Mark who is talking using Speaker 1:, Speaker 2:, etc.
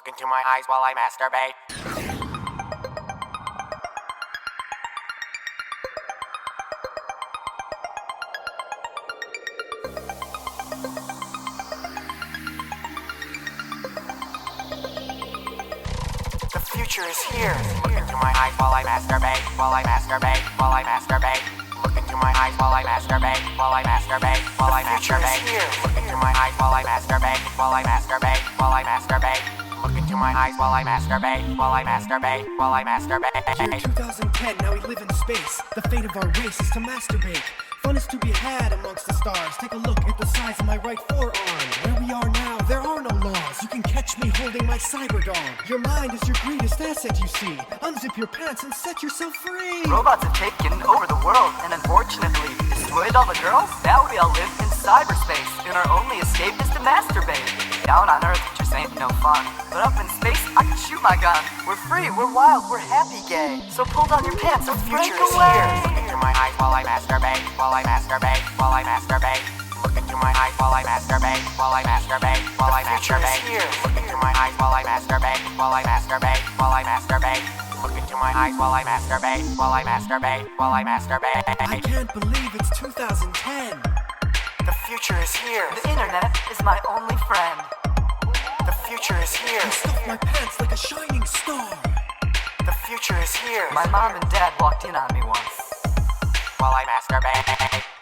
Speaker 1: into my eyes while I masturbate. The future is here. Look into my eyes while I masturbate, while I masturbate, while I masturbate. Look into my eyes while I masturbate, while I masturbate, while I masturbate. Look into my eyes while I masturbate, while I masturbate, while I masturbate. Look into my eyes while I masturbate, while I masturbate, while I masturbate.
Speaker 2: Year 2010, now we live in space. The fate of our race is to masturbate. Fun is to be had amongst the stars. Take a look at the size of my right forearm. Where we are now, there are no laws. You can catch me holding my cyber dog. Your mind is your greatest asset, you see. Unzip your pants and set yourself free.
Speaker 3: Robots have taken over the world and unfortunately destroyed all the girls. Now we all live in cyberspace, and our only escape is to masturbate. Down on Earth, it just ain't no fun. But up in space, I can shoot my gun. We're free, we're wild, we're happy gay. So pull down your pants and break
Speaker 1: Future is
Speaker 3: away.
Speaker 1: here. Look into my eyes while I masturbate, while I masturbate, while I masturbate. Look into my eyes while I masturbate, while I masturbate, while I masturbate. Look into my eyes while I masturbate, while I masturbate, while I masturbate. Look into my eyes while I masturbate, while I masturbate, while I masturbate.
Speaker 2: I can't believe it's 2010.
Speaker 1: The future is here.
Speaker 3: The internet is my only friend.
Speaker 1: The future is here.
Speaker 2: I stuffed my pants like a shining star.
Speaker 1: The future is here.
Speaker 3: My mom and dad walked in on me once.
Speaker 1: While I masturbate.